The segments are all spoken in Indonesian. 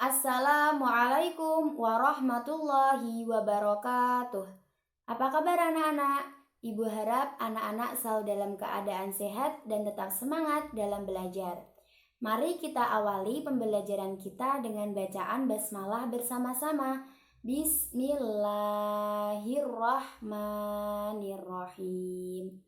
Assalamualaikum warahmatullahi wabarakatuh. Apa kabar anak-anak? Ibu harap anak-anak selalu dalam keadaan sehat dan tetap semangat dalam belajar. Mari kita awali pembelajaran kita dengan bacaan basmalah bersama-sama. Bismillahirrahmanirrahim.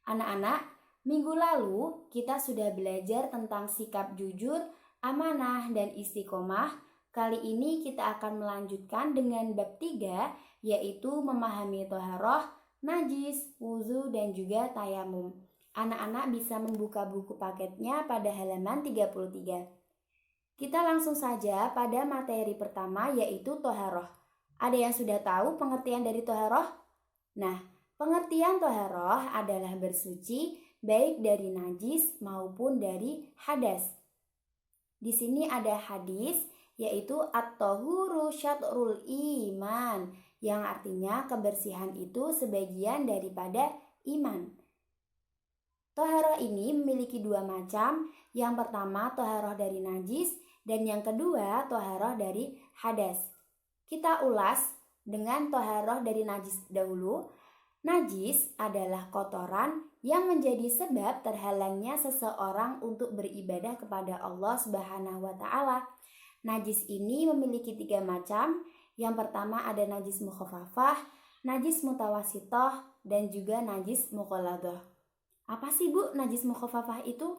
Anak-anak, minggu lalu kita sudah belajar tentang sikap jujur, amanah, dan istiqomah. Kali ini kita akan melanjutkan dengan bab 3, yaitu memahami toharoh, najis, wuzu, dan juga tayamum. Anak-anak bisa membuka buku paketnya pada halaman 33. Kita langsung saja pada materi pertama, yaitu toharoh. Ada yang sudah tahu pengertian dari toharoh? Nah, pengertian toharoh adalah bersuci baik dari najis maupun dari hadas. Di sini ada hadis, yaitu at-tahuru syatrul iman, yang artinya kebersihan itu sebagian daripada iman. Toharoh ini memiliki dua macam. Yang pertama toharoh dari najis, dan yang kedua toharoh dari hadas. Kita ulas dengan toharoh dari najis dahulu. Najis adalah kotoran yang menjadi sebab terhalangnya seseorang untuk beribadah kepada Allah Subhanahu wa Ta'ala. Najis ini memiliki 3 macam. Yang pertama ada najis mukhafafah, najis mutawasitoh, dan juga najis mughaladoh. Apa sih Bu najis mukhafafah itu?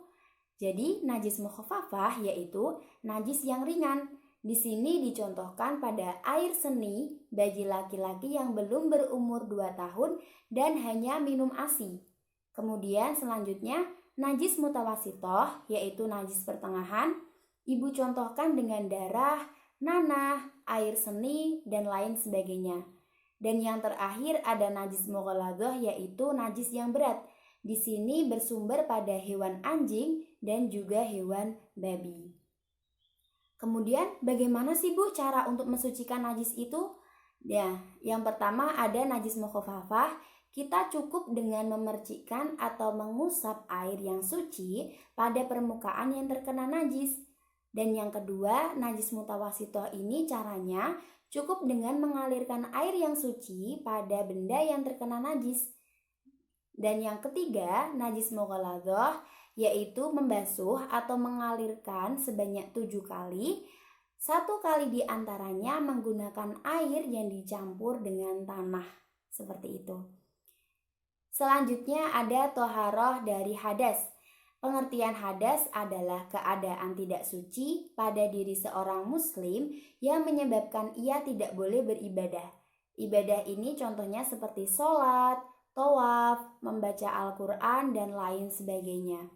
Jadi najis mukhafafah yaitu najis yang ringan. Di sini dicontohkan pada air seni bagi laki-laki yang belum berumur 2 tahun dan hanya minum ASI. Kemudian selanjutnya najis mutawasitoh yaitu najis pertengahan. Ibu contohkan dengan darah, nanah, air seni, dan lain sebagainya. Dan yang terakhir ada najis mughaladoh yaitu najis yang berat. Di sini bersumber pada hewan anjing dan juga hewan babi. Kemudian bagaimana sih Bu cara untuk mensucikan najis itu? Ya, yang pertama ada najis mukhafafah. Kita cukup dengan memercikkan atau mengusap air yang suci pada permukaan yang terkena najis. Dan yang kedua, najis mutawasitoh ini caranya cukup dengan mengalirkan air yang suci pada benda yang terkena najis. Dan yang ketiga, najis mughaladoh yaitu membasuh atau mengalirkan sebanyak 7 kali. 1 kali diantaranya menggunakan air yang dicampur dengan tanah. Seperti itu. Selanjutnya ada toharoh dari hadas. Pengertian hadas adalah keadaan tidak suci pada diri seorang muslim yang menyebabkan ia tidak boleh beribadah. Ibadah ini contohnya seperti sholat, tawaf, membaca Al-Quran, dan lain sebagainya.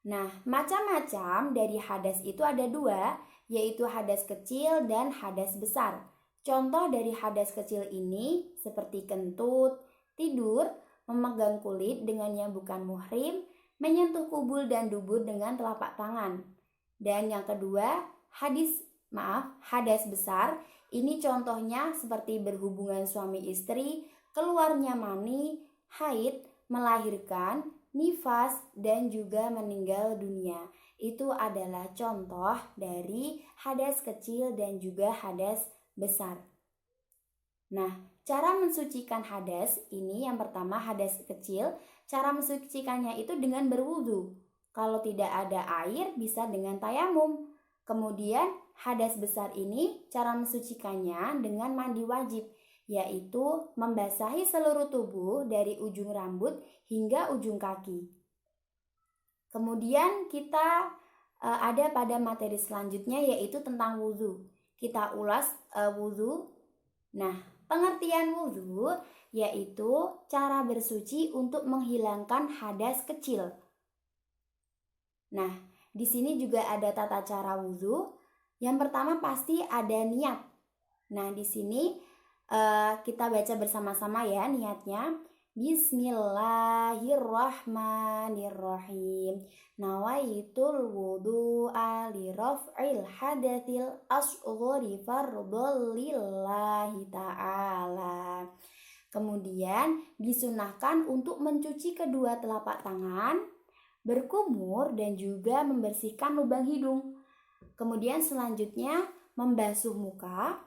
Nah, macam-macam dari hadas itu ada 2, yaitu hadas kecil dan hadas besar. Contoh dari hadas kecil ini seperti kentut, tidur, memegang kulit dengan yang bukan muhrim, menyentuh kubul dan dubur dengan telapak tangan. Dan yang kedua, hadas besar. Ini contohnya seperti berhubungan suami istri, keluarnya mani, haid, melahirkan, nifas, dan juga meninggal dunia. Itu adalah contoh dari hadas kecil dan juga hadas besar. Nah, cara mensucikan hadas ini yang pertama hadas kecil. Cara mensucikannya itu dengan berwudu. Kalau tidak ada air bisa dengan tayamum. Kemudian hadas besar ini cara mensucikannya dengan mandi wajib, yaitu membasahi seluruh tubuh dari ujung rambut hingga ujung kaki. Kemudian kita ada pada materi selanjutnya yaitu tentang wudu. Kita ulas wudu. Nah, pengertian wudu yaitu cara bersuci untuk menghilangkan hadas kecil. Nah, di sini juga ada tata cara wudu. Yang pertama pasti ada niat. Nah, di sini kita baca bersama-sama ya niatnya. Bismillahirrahmanirrahim. Nawaitul wudu'a li raf'il hadatsil asghari fardhon lillahi ta'ala. Kemudian disunahkan untuk mencuci kedua telapak tangan, berkumur, dan juga membersihkan lubang hidung. Kemudian selanjutnya membasuh muka.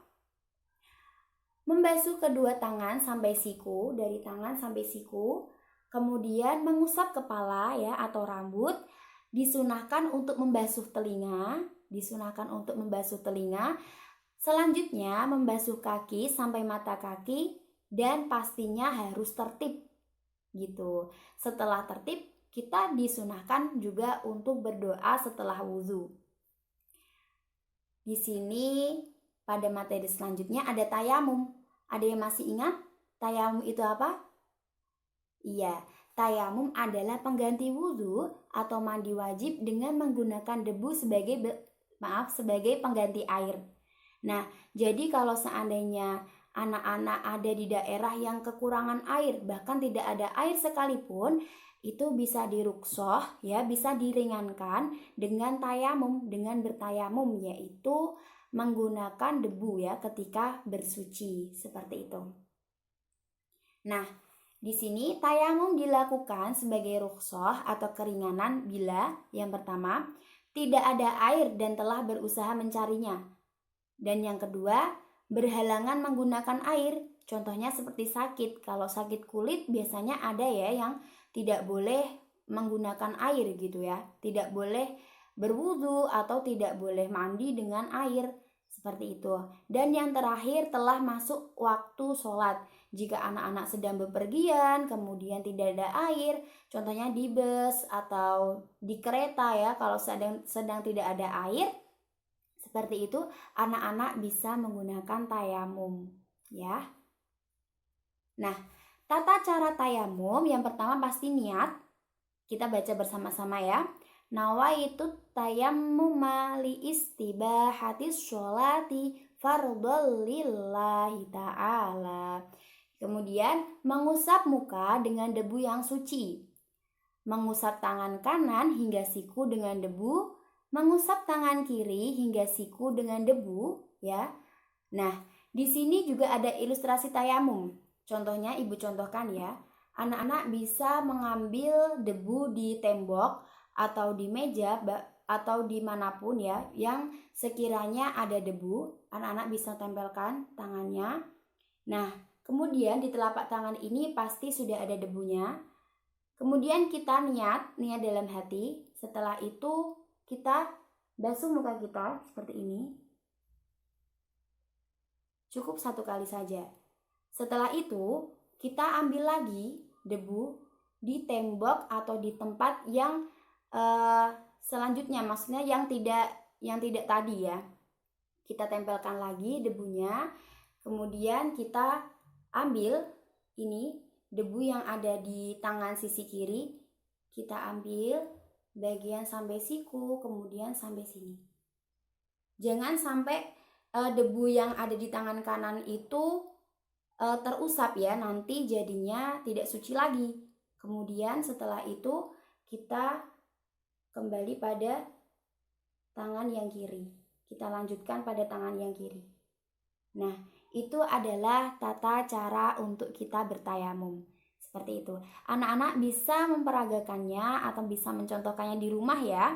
Membasuh kedua tangan sampai siku, dari tangan sampai siku. Kemudian mengusap kepala ya atau rambut. Disunahkan untuk membasuh telinga, Selanjutnya membasuh kaki sampai mata kaki dan pastinya harus tertib gitu. Setelah tertib, kita disunahkan juga untuk berdoa setelah wudhu. Di sini pada materi selanjutnya ada tayamum. Ada yang masih ingat tayamum itu apa? Iya, tayamum adalah pengganti wudhu atau mandi wajib dengan menggunakan debu sebagai pengganti air. Nah, jadi kalau seandainya anak-anak ada di daerah yang kekurangan air, bahkan tidak ada air sekalipun, itu bisa diruksoh ya, bisa diringankan dengan bertayamum, yaitu menggunakan debu ya ketika bersuci seperti itu. Nah, di sini tayamum dilakukan sebagai ruksoh atau keringanan bila yang pertama tidak ada air dan telah berusaha mencarinya. Dan yang kedua, berhalangan menggunakan air. Contohnya seperti sakit. Kalau sakit kulit biasanya ada ya yang tidak boleh menggunakan air gitu ya. Tidak boleh berwudu atau tidak boleh mandi dengan air. Seperti itu. Dan yang terakhir, telah masuk waktu sholat. Jika anak-anak sedang bepergian, kemudian tidak ada air, contohnya di bus atau di kereta ya, kalau sedang tidak ada air, seperti itu, anak-anak bisa menggunakan tayamum ya. Nah, tata cara tayamum yang pertama pasti niat. Kita baca bersama-sama ya. Nawaitu tayammuma li istibahatis sholati fardhol lillahi ta'ala. Kemudian mengusap muka dengan debu yang suci. Mengusap tangan kanan hingga siku dengan debu. Mengusap tangan kiri hingga siku dengan debu ya. Nah, di sini juga ada ilustrasi tayamum. Contohnya Ibu contohkan ya. Anak-anak bisa mengambil debu di tembok atau di meja atau dimanapun ya yang sekiranya ada debu. Anak-anak bisa tempelkan tangannya. Nah, kemudian di telapak tangan ini pasti sudah ada debunya. Kemudian kita niat dalam hati. Setelah itu kita basuh muka kita seperti ini. Cukup 1 kali saja. Setelah itu kita ambil lagi debu di tembok atau di tempat yang selanjutnya, maksudnya yang tidak tadi ya. Kita tempelkan lagi debunya. Kemudian kita ambil ini debu yang ada di tangan sisi kiri. Kita ambil bagian sampai siku, kemudian sampai sini. Jangan sampai debu yang ada di tangan kanan itu terusap ya, nanti jadinya tidak suci lagi. Kemudian setelah itu kita kembali pada tangan yang kiri. Kita lanjutkan pada tangan yang kiri. Nah, itu adalah tata cara untuk kita bertayamum. Seperti itu. Anak-anak bisa memperagakannya atau bisa mencontohkannya di rumah ya.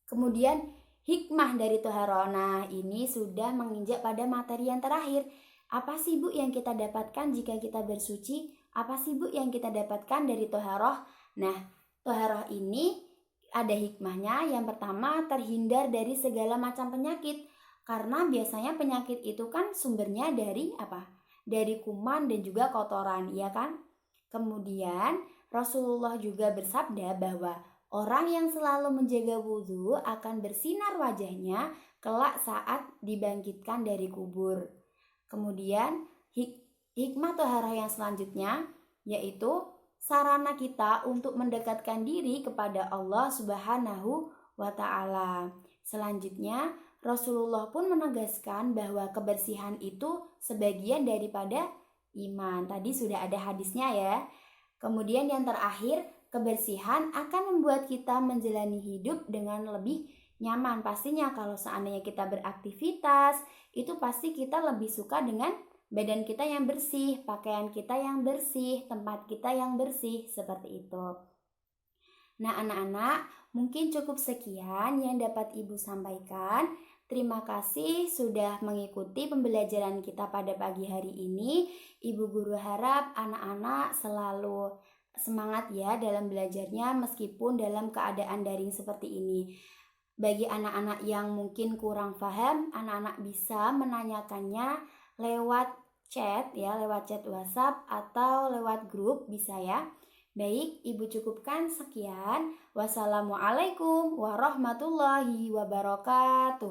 Kemudian hikmah dari toharoh. Nah, ini sudah menginjak pada materi yang terakhir. Apa sih Bu yang kita dapatkan jika kita bersuci? Apa sih Bu yang kita dapatkan dari toharoh? Nah, toharoh ini ada hikmahnya. Yang pertama, terhindar dari segala macam penyakit. Karena biasanya penyakit itu kan sumbernya dari apa? Dari kuman dan juga kotoran, ya kan? Kemudian Rasulullah juga bersabda bahwa orang yang selalu menjaga wudhu akan bersinar wajahnya kelak saat dibangkitkan dari kubur. Kemudian hikmah toharoh yang selanjutnya yaitu sarana kita untuk mendekatkan diri kepada Allah Subhanahu wa Ta'ala. Selanjutnya Rasulullah pun menegaskan bahwa kebersihan itu sebagian daripada iman. Tadi sudah ada hadisnya ya. Kemudian yang terakhir, kebersihan akan membuat kita menjalani hidup dengan lebih nyaman. Pastinya kalau seandainya kita beraktivitas, itu pasti kita lebih suka dengan badan kita yang bersih, pakaian kita yang bersih, tempat kita yang bersih, seperti itu. Nah, anak-anak, mungkin cukup sekian yang dapat Ibu sampaikan. Terima kasih sudah mengikuti pembelajaran kita pada pagi hari ini. Ibu guru harap anak-anak selalu semangat ya dalam belajarnya meskipun dalam keadaan daring seperti ini. Bagi anak-anak yang mungkin kurang paham, anak-anak bisa menanyakannya lewat lewat chat WhatsApp atau lewat grup bisa ya. Baik, Ibu cukupkan sekian. Wassalamualaikum warahmatullahi wabarakatuh.